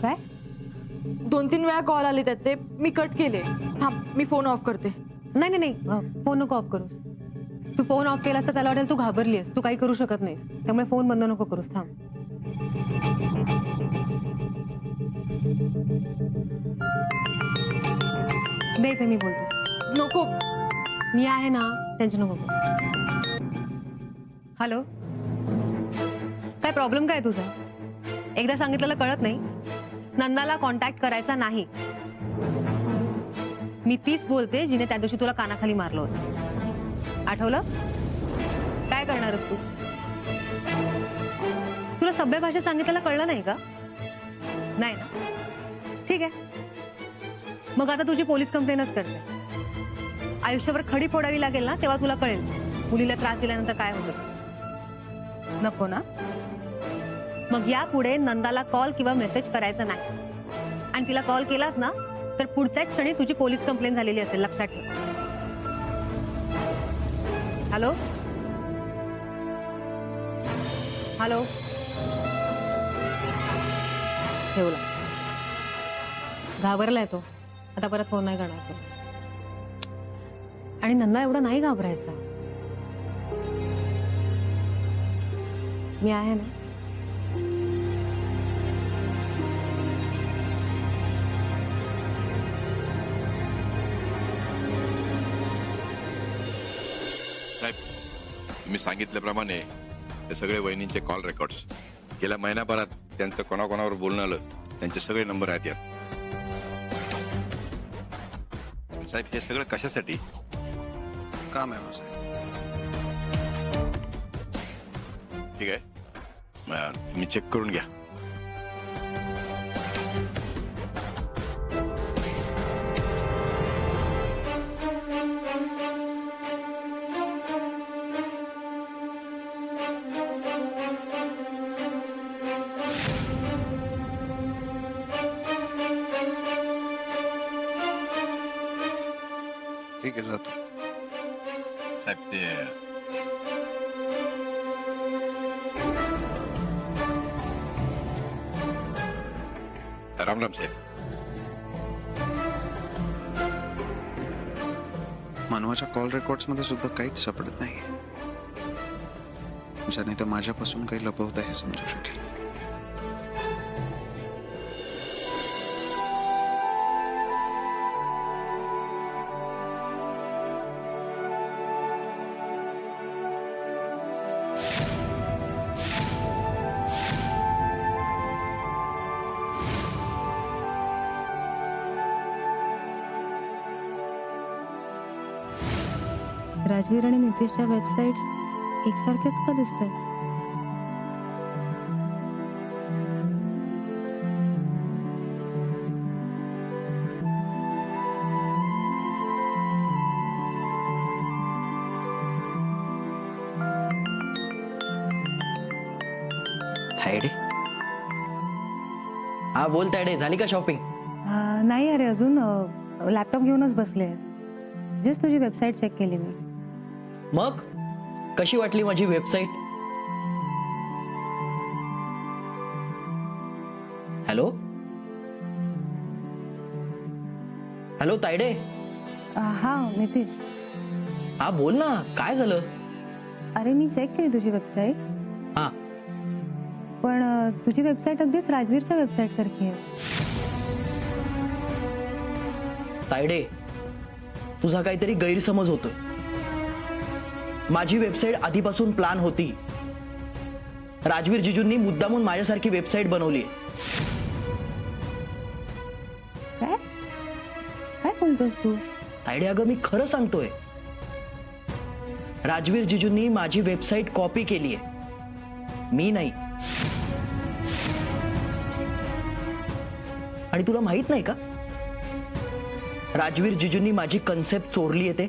काय? 2-3 वेळा कॉल आले त्याचे, मी कट केले. थांब, मी फोन ऑफ करते. नाही नाही नाही, फोन नको ऑफ करूस. तू फोन ऑफ केलास तर त्याला वाटेल तू घाबरलीस, तू काही करू शकत नाहीस. त्यामुळे फोन बंद नको करूस. थांब. दे ते, मी बोलते. नको. मी आहे ना, टेन्शन नको करूस. हॅलो, काय प्रॉब्लेम काय तुझा? एकदा सांगितलेलं कळत नाही? नंदाला कॉन्टॅक्ट करायचा नाही. मी तीच बोलते जिने त्या दिवशी तुला कानाखाली मारलं होतं. आठवलं? काय करणारच तू? तुला सभ्य भाषेत सांगितलेलं कळलं नाही का? नाही ना? ठीक आहे, मग आता तुझी पोलीस कंप्लेनच करते. आयुष्यावर खडी फोडावी लागेल ना, तेव्हा तुला कळेल मुलीला त्रास दिल्यानंतर काय होतं. नको ना? मग यापुढे नंदाला कॉल किंवा मेसेज करायचा नाही. आणि तिला कॉल केलास ना, तर पुढच्याच क्षणी तुझी पोलीस कंप्लेंट झालेली असेल, लक्षात ठेव. हॅलो हॅलो, ठेवला. घाबरलाय तो, आता परत फोन नाही करणार तो. आणि नंदा एवढा नाही घाबरायचा. मी आहे ना. साहेब, तुम्ही सांगितल्याप्रमाणे हे सगळे वहिनींचे कॉल रेकॉर्ड्स गेल्या महिन्याभरात त्यांचं कोणाकोणावर बोलणं आलं त्यांचे सगळे नंबर आहेत यात. साहेब, हे सगळं कशासाठी? काम आहे माझं. ठीक आहे, तुम्ही चेक करून घ्या. ठीक आहे, जातो. साहेब, ते राम राम साहेब. मनवाच्या कॉल रेकॉर्ड्स मध्ये सुद्धा काहीच सापडत नाही. ज्याने तर माझ्यापासून काही लपवत आहे समजू शकेल. राजवीर आणि नितेशच्या वेबसाईट्स एकसारख्याच का दिसत आहेत? तायडे, हा बोल तायडे, झाली का शॉपिंग? नाही अरे, अजून लॅपटॉप घेऊनच बसले. जस्ट तुझी वेबसाईट चेक केली मी. मग कशी वाटली माझी वेबसाईट? Hello hello Tayde. हा नितीश, हा बोल ना, काय झालं? अरे मी चेक केली तुझी वेबसाईट. हा, पण तुझी वेबसाईट अगदीच राजवीरच्या वेबसाईट सारखी आहे. तायडे, तुझा काहीतरी गैरसमज होतोय. माझी वेबसाईट आधीपासून प्लॅन होती. राजवीर जिजूंनी मुद्दामून माझ्यासारखी वेबसाईट बनवली. काय काय बोलतोस तू? तायडे, अगं मी खरं सांगतोय. राजवीर जिजूंनी माझी वेबसाईट कॉपी केली आहे, मी नाही. आणि तुला माहित नाही का, राजवीर जिजूंनी माझी कन्सेप्ट चोरली आहे ते.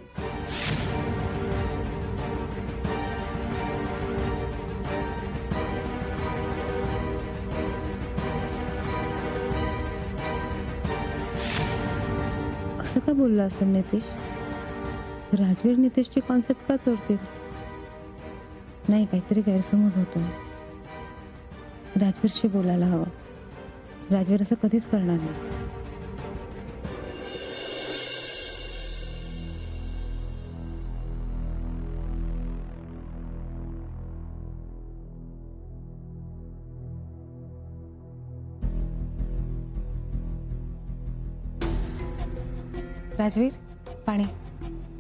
असं का बोलला असेल नितीश? राजवीर नितीशची कॉन्सेप्ट का चोरतील? नाही, काहीतरी गैरसमज होतो. राजवीरशी बोलायला हवं. राजवीर असं कधीच करणार नाही. राजवीर, पाणी.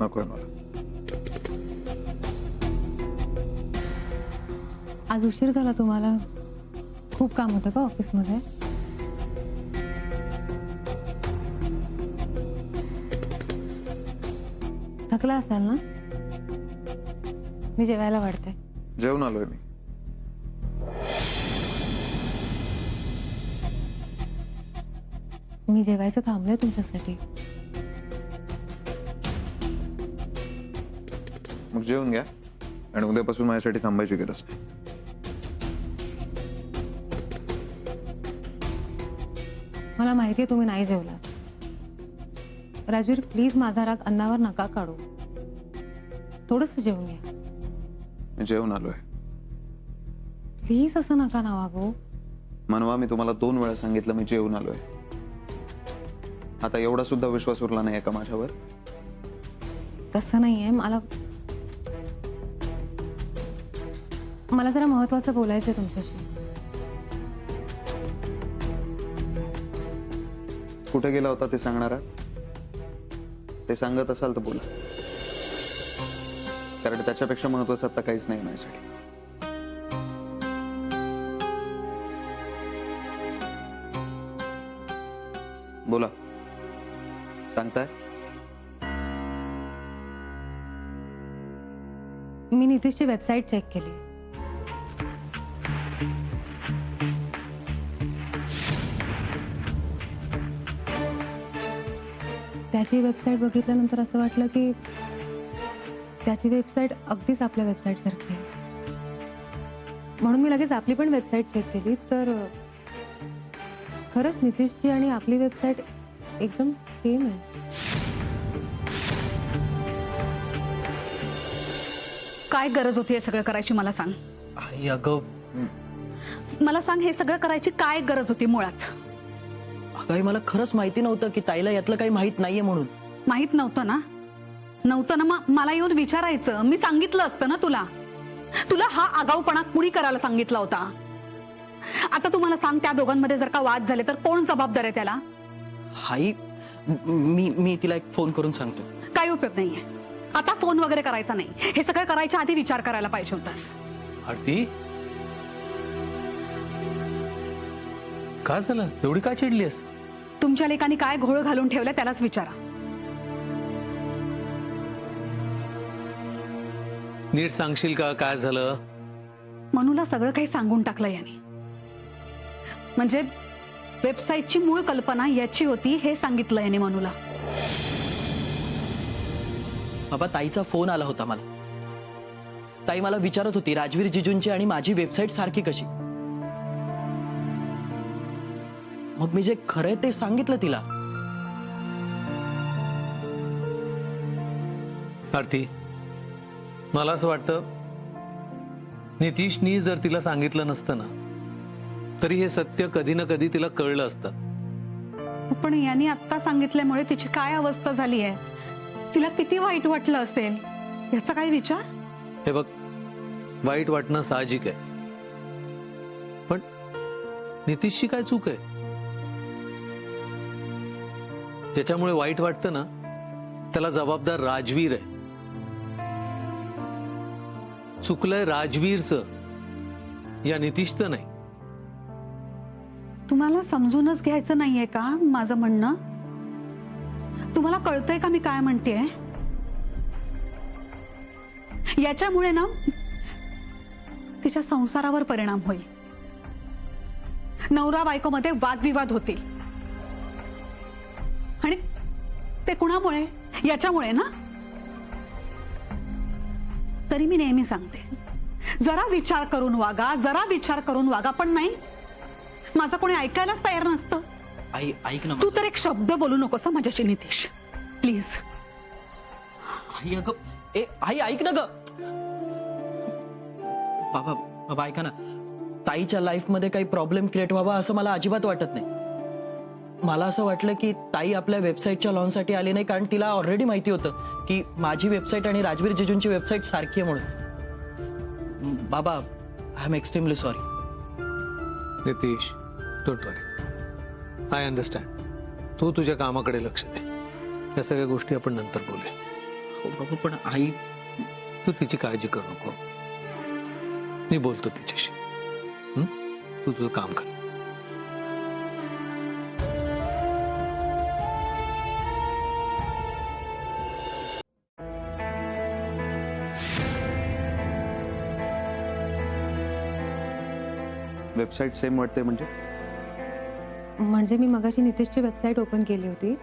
नकोय मला. आज उशीर झाला तुम्हाला. खूप काम होतं का ऑफिसमध्ये? थकला असाल ना? मी जेवायला वाढते. जेवून आलोय मी. मी जेवायचं थांबले तुमच्यासाठी. मग जेवून घ्या आणि उद्यापासून माझ्यासाठी थांबायची गरज नाही. मला माहितीये तुम्ही नाही जेवला. राजवीर, प्लीज माझा राग अन्नावर नका काढू. थोडंसं जेवून घ्या. मी जेवून आलोय. प्लीज असं नका ना वागू. मनवा, मी तुम्हाला 2 वेळा सांगितलं मी जेवून आलोय. आता एवढा सुद्धा विश्वास उरला नाहीये का माझ्यावर? तसं नाहीये. मला जरा महत्वाचं बोलायचंय तुमच्याशी. कुठे गेला होता ते सांगणार आहात? ते सांगत असाल तर बोला, कारण त्याच्यापेक्षा महत्वाचं आता काहीच नाही माझ्यासाठी. बोला, सांगताय? मी नितीशची वेबसाईट चेक केली. त्याची वेबसाईट बघितल्यानंतर असं वाटलं की त्याची वेबसाईट अगदीच आपल्या वेबसाईट सारखी आहे. म्हणून मी लगेच आपली पण वेबसाईट चेक केली, तर खरंच नितीशची आणि आपली वेबसाईट एकदम सेम आहे. काय गरज होती हे सगळं करायची मला सांग. आई अगं, मला सांग, हे सगळं करायची काय गरज होती मुळात? अगं आई, मला खरंच माहिती नव्हतं की ताईला यातलं काही माहित नाहीये म्हणून. माहित नव्हतं ना? मग मला येऊन विचारायचं. मी सांगितलं असतं ना तुला. तुला हा आगाऊपणा कुणी करायला सांगितला होता? आता तू मला सांग, त्या दोघांमध्ये जर का वाद झाले तर कोण जबाबदार आहे त्याला? आई, मी तिला एक फोन करून सांगतो. काही उपयोग नाहीये. आता फोन वगैरे करायचा नाही. हे सगळं करायच्या आधी विचार करायला पाहिजे होतास. आरती, काय झालं? एवढी काय चिडलीस? तुमच्या लेकांनी काय घोळ घालून ठेवलं त्यालाच विचारा. नीट सांगशील का काय झालं? मनूला सगळं काही सांगून टाकलं याने. म्हणजे वेबसाईटची मूळ कल्पना याची होती हे सांगितलं याने मनूला. बाबा, ताईचा फोन आला होता मला. ताई मला विचारत होती राजवीर जिजूंची आणि माझी वेबसाईट सारखी कशी. मग मी जे खरंय ते सांगितलं तिला. आरती, मला असं वाटतं नितीशनी जर तिला सांगितलं नसतं ना तरी हे सत्य कधी ना कधी तिला कळलं असतं. पण यांनी आता सांगितल्यामुळे तिची काय अवस्था झाली आहे, तिला किती वाईट वाटलं असेल याचा काय विचार? हे बघ, वाईट वाटणं साहजिक आहे, पण नितीशची काय चूक आहे? ज्याच्यामुळे वाईट वाटतं ना त्याला जबाबदार राजवीर आहे. चुकलंय राजवीरचं, या नितीशचं नाही. तुम्हाला समजूनच घ्यायचं नाहीये का माझं म्हणणं? तुम्हाला कळतंय का मी काय म्हणतेय? याच्यामुळे ना तिच्या संसारावर परिणाम होईल. नवरा बायकोमध्ये वादविवाद होतील. आणि ते कुणामुळे? याच्यामुळे ना. तरी मी नेहमी सांगते, जरा विचार करून वागा, जरा विचार करून वागा. पण नाही, माझं कोणी ऐकायलाच तयार नसतं. आई ऐक ना. तू तर एक शब्द बोलू नकोस माझ्याशी नितीश, प्लीज. आई अगं, आई ऐक ना ग. बाबा ऐका ना. ताईच्या लाईफमध्ये काही प्रॉब्लेम क्रिएट व्हावा असं मला अजिबात वाटत नाही. मला असं वाटलं की ताई आपल्या वेबसाईटच्या लॉन्चसाठी आली नाही, कारण तिला ऑलरेडी माहिती होतं की माझी वेबसाईट आणि राजवीर जिजूंची वेबसाईट सारखी आहे म्हणून. बाबा, I am extremely sorry. Nitish, don't worry, I understand. तू तुझ्या कामाकडे लक्ष दे. या सगळ्या गोष्टी आपण नंतर बोलूया. हो बाबा, पण आई, तू तिची काळजी करू नको. मी बोलतो तिच्याशी. तू तुझं काम कर. वेबसाईट सेम वाटते म्हणजे? म्हणजे मी मगाशी नितेशची वेबसाईट ओपन केली होती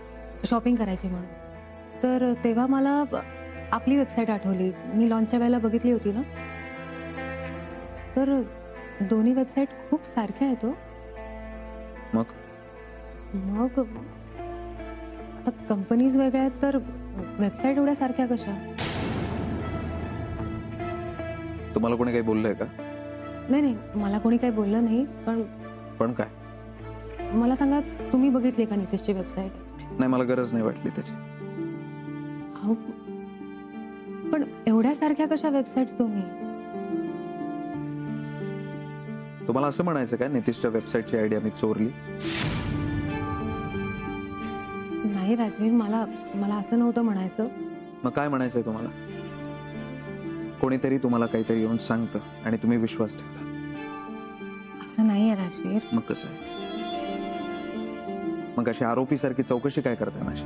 शॉपिंग करायची म्हणून, तर तेव्हा मला आपली वेबसाईट आठवली. मी लॉन्चच्या वेळेला बघितली होती ना, तर दोन्ही वेबसाईट खूप सारख्या आहेत. हो, मग मग आता कंपनीज वेगळ्या आहेत तर वेबसाईट एवढ्या सारख्या कशा? तुम्हाला कोणी काही बोललंय का? नाही नाही, मला कोणी काही बोललं नाही, पण काय? मला सांगा, तुम्ही बघितली का नितेशची वेबसाईट? नाही, मला गरज नाही वाटली त्याची. अहो, पण एवढ्या सारख्या कशा वेबसाईट दोन्ही? तुम्हाला असं म्हणायचं काय नितीशच्या वेबसाईटची आयडिया मी चोरली? नाही राजवीर, मला असं नव्हतं म्हणायचं. मग काय म्हणायचंय तुम्हाला? कोणीतरी तुम्हाला काहीतरी येऊन सांगतं आणि तुम्ही विश्वास ठेवता. असं नाहीये राजवीर. मग कसं आहे? मग अशी आरोपी सारखी चौकशी काय करताय माझी?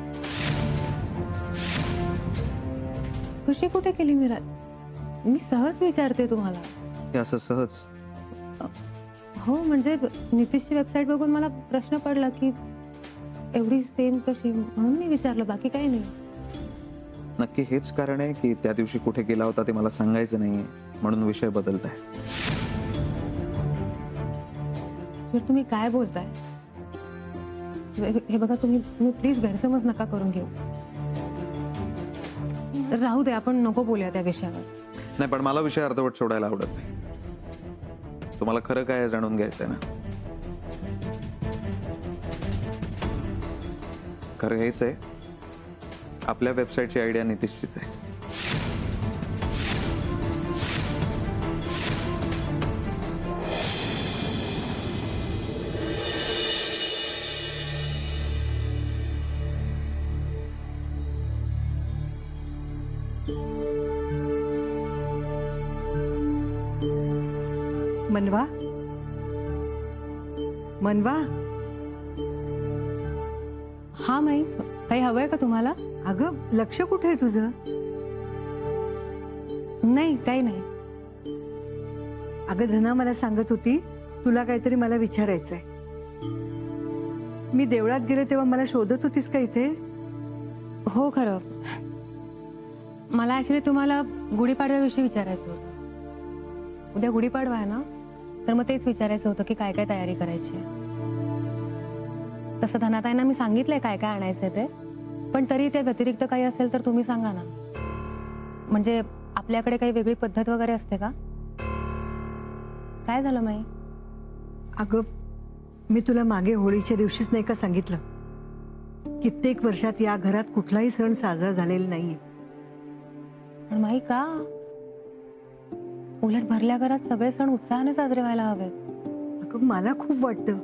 खुशी कुठे केली मी? मी सहज विचारते तुम्हाला. हे असं सहज? हो, म्हणजे नितीशची वेबसाईट बघून मला प्रश्न पडला की एवढी सेम कशी, म्हणून मी विचारलं, बाकी काही नाही. नक्की हेच कारण आहे की त्या दिवशी कुठे गेला होता ते मला सांगायचं नाहीये म्हणून विषय बदलताय? तुम्ही काय बोलताय? हे बघा, तुम्ही प्लीज गैरसमज नका करून घेऊ. राहू दे, आपण नको बोलूया त्या विषयावर. नाही, पण मला विषय अर्धवट सोडायला आवडत नाही. तुम्हाला खरं काय आहे जाणून घ्यायचंय ना? खरं हेच आहे, आपल्या वेबसाईटची आयडिया नितीशचीच आहे. मनवा, मनवा, हा माई, काही हवंय का तुम्हाला? अगं लक्ष कुठे आहे तुझं? नाही, काही नाही. अगं धना मला सांगत होती तुला काहीतरी मला विचारायचंय. मी देवळात गेले तेव्हा मला शोधत होतीस का इथे? हो, खरं मला ऍक्च्युली तुम्हाला गुढीपाडव्याविषयी विचारायचं होतं. उद्या गुढीपाडवा आहे ना, तर मग तेच विचारायचं होतं की काय काय तयारी करायची आहे. तसं धनाताईंना मी सांगितलंय काय काय आणायचंय ते, पण तरी त्या व्यतिरिक्त काही असेल तर तुम्ही सांगा ना. म्हणजे आपल्याकडे काही वेगळी पद्धत वगैरे असते का? काय झालं माई? अगं मी तुला मागे होळीच्या दिवशीच नाही का सांगितलं, कित्येक वर्षात या घरात कुठलाही सण साजरा झालेला नाहीये. पण माई का? उलट भरल्या घरात सगळे सण उत्साहाने साजरे व्हायला हवेत. अगं मला खूप वाटतं,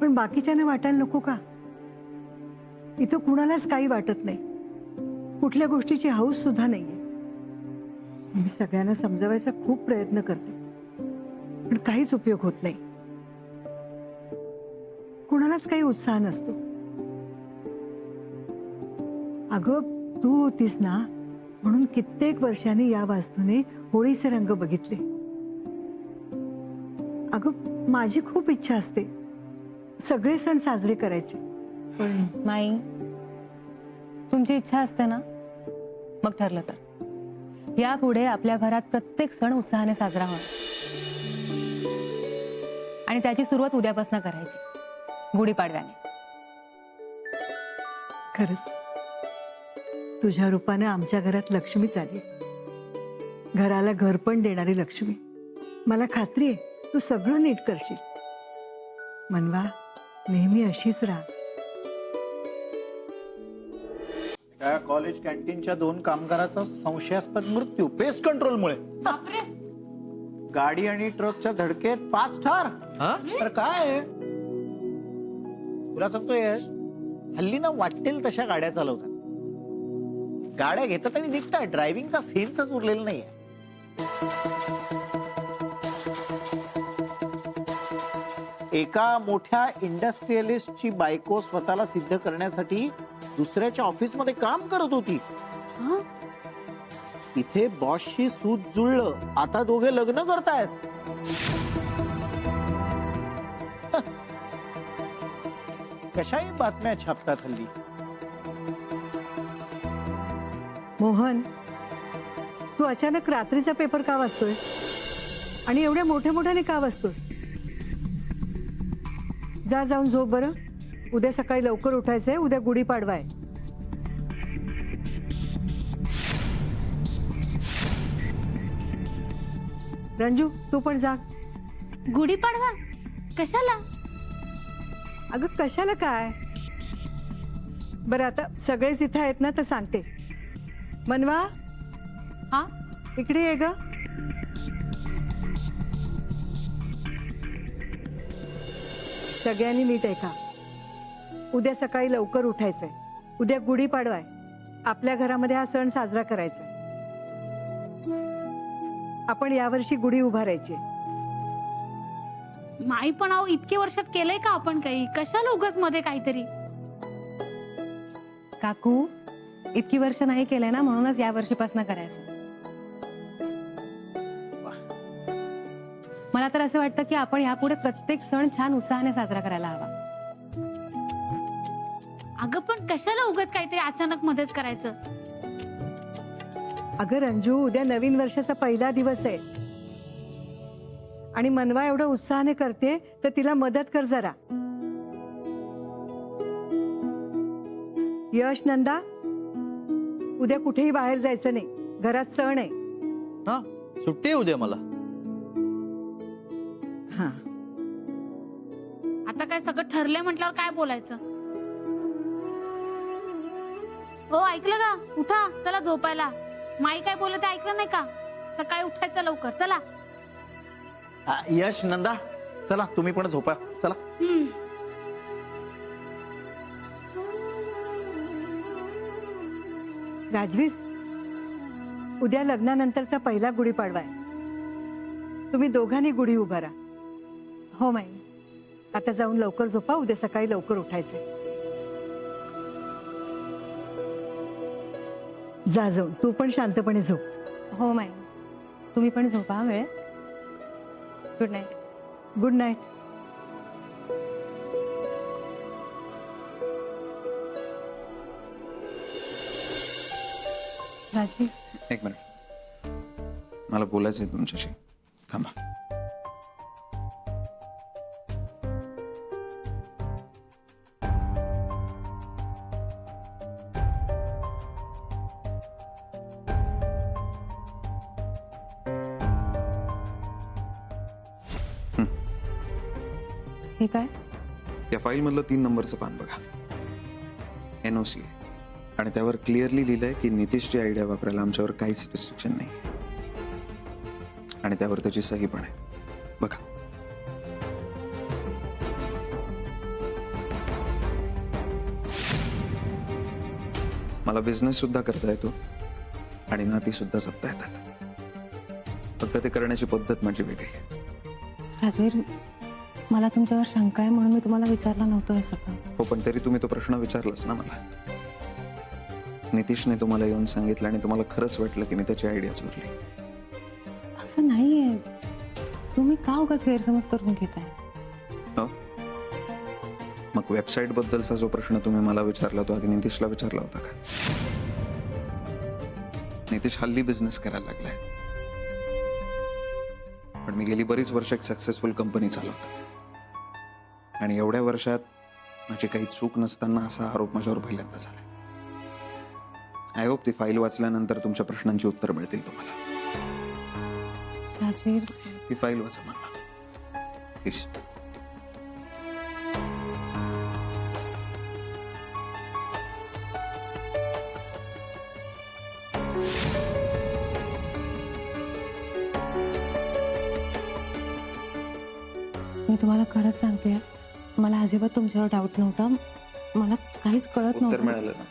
पण बाकीच्यांना वाटायला नको का? इथं कुणालाच काही वाटत नाही, कुठल्या गोष्टीची हौस सुद्धा नाहीये. मी सगळ्यांना समजावायचा खूप प्रयत्न करते, पण काहीच उपयोग होत नाही. कुणालाच काही उत्साह नसतो. अगं तू होतीस ना, म्हणून कित्येक वर्षांनी या वास्तूने होळीचे रंग बघितले. अगं माझी खूप इच्छा असते सगळे सण साजरे करायचे, पण माई, तुमची इच्छा असते ना, मग ठरलं तर यापुढे आपल्या घरात प्रत्येक सण उत्साहाने साजरा होणार आणि त्याची सुरुवात उद्यापासून करायची, गुढीपाडव्याने. खरंच तुझ्या रूपाने आमच्या घरात लक्ष्मीच आली, घराला घर पण देणारी लक्ष्मी. मला खात्री आहे तू सगळं नीट करशील. मनवा, नेहमी अशीच राहा. त्या कॉलेज कॅन्टीनच्या 2 कामगाराचा संशयास्पद मृत्यू पेस्ट कंट्रोलमुळे. गाडी आणि ट्रकच्या धडकेत 5 ठार. तर काय तुला सांगतो यश, हल्ली ना वाटेल तशा गाड्या चालवतात. गाड्या घेतात आणि निघतात. ड्रायव्हिंगचा सेन्सच उरलेला नाहीये. एका मोठ्या इंडस्ट्रियलिस्टची बायको स्वतःला सिद्ध करण्यासाठी दुसऱ्याच्या ऑफिसमध्ये काम करत होती. इथे बॉसशी सूत जुळलं. आता दोघे लग्न करतायत. कशाही बातम्या छापतात हल्ली. मोहन, तू अचानक रात्रीचा पेपर का वाचतोय आणि एवढ्या मोठ्या मोठ्याने का वाचतोस? जा, जाऊन झोप बरं. उद्या सकाळी लवकर उठायचंय. उद्या गुढीपाडवा आहे. रंजू, तू पण जा. गुढीपाडवा कशाला? अगं कशाला काय? बरं, आता सगळेच इथे आहेत ना, तर सांगते. मनवा, हा, इकडे ये ग. सगळ्यांनी नीट ऐका. उद्या सकाळी लवकर उठायचंय. उद्या गुढीपाडवा आहे. आपल्या घरामध्ये हा सण साजरा करायचा आहे. आपण यावर्षी गुढी उभारायची. माई पण अहो इतके वर्षात केलंय का आपण काही? कशाला उगाच मध्ये काहीतरी? काकू, इतकी वर्ष नाही केलंय ना, म्हणूनच या वर्षीपासून करायचं. मला तर असं वाटतं की आपण यापुढे प्रत्येक सण छान उत्साहाने साजरा करायला हवा. अगं पण कशाला उगाच काहीतरी अचानक मध्येच करायचं? अगं रंजू, उद्या नवीन वर्षाचा पहिला दिवस आहे आणि मनवा एवढं उत्साहाने करते, तर तिला मदत कर जरा. यश, नंदा, उद्या कुठेही बाहेर जायचं नाही. घरात सण आहे. हा, सुट्टी आहे उद्या मला. हा, आता काय सगळं ठरलंय म्हटल्यावर काय बोलायचं? हो, ऐकलं का? उठा, चला झोपायला. माई काय बोलत ते ऐकलं नाही का? सकाळी उठायचं लवकर. चला. यश, नंदा, चला तुम्ही पण झोपा. चला. राजवीर, उद्या लग्नानंतरचा पहिला गुढीपाडवा आहे. तुम्ही दोघांनी गुढी उभारा. हो माई. आता जाऊन लवकर झोपा. उद्या सकाळी लवकर उठायचंय. जा, जाऊन तू पण शांतपणे झोप. हो माई, तुम्ही पण झोपा वेळेत. Good night. Good night. Rajveer, एक मिनिट, मला बोलायचं आहे तुमच्याशी. थांबा. हे काय? या फाईल मधलं 3 नंबरचं पान बघा. NOC आणि त्यावर क्लिअरली लिहिलंय की नितीशची आयडिया वापरायला आमच्यावर काहीच रिस्ट्रिक्शन नाही आणि त्यावर त्याची सही पण आहे. बघा. मला बिझनेस सुद्धा करता येतो आणि नाती सुद्धा जपता येतात. फक्त ते करण्याची पद्धत माझी वेगळी आहे. राजवीर, मला तुमच्यावर शंका आहे म्हणून मी तुम्हाला विचारलं नव्हतं हे सगळं. हो, पण तरी तुम्ही तो प्रश्न विचारलाच ना मला. नितीशने तुम्हाला येऊन सांगितलं आणि तुम्हाला खरंच वाटलं की मी त्याची आयडिया चोरली. असं नाहीये. तुम्ही का उगाच गैरसमज करून घेताय? हो, मग वेबसाईट बद्दलचा जो प्रश्न तुम्ही मला विचारला तो आधी नितीशला विचारला होता का? नितीश हल्ली बिझनेस करायला लागलाय, पण मी गेली बरीच वर्ष एक सक्सेसफुल कंपनी चालवतो आणि एवढ्या वर्षात माझी काही चूक नसताना असा आरोप माझ्यावर पहिल्यांदा झाला. आय होप ती फाईल वाचल्यानंतर तुमच्या प्रश्नांची उत्तर मिळतील तुम्हाला. राजवीर, ती फाईल वाचा मला. प्लीज. मी तुम्हाला खरंच सांगते, मला अजिबात तुमच्यावर डाऊट नव्हता. मला काहीच कळत उत्तर नव्हतं. मिळालं ना?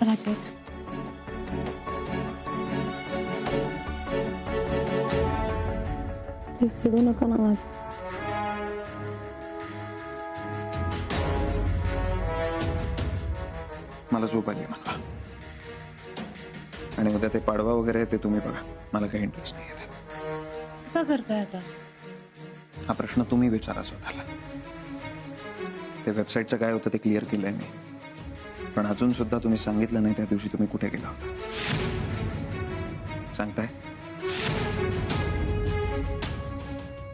राजवीर, प्लीज चिडू नका ना माझ्या. मला झोप आली मला. आणि उद्या ते पाडवा वगैरे आहे ते तुम्ही बघा, मला काही इंटरेस्ट नाही आहे. असं का करताय आता? हा प्रश्न तुम्ही विचारा स्वतःला. ते वेबसाईटचं काय होतं ते क्लिअर केलंय मी, पण अजून सुद्धा तुम्ही सांगितलं नाही त्या दिवशी तुम्ही कुठे गेला होता. सांगताय?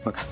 बघा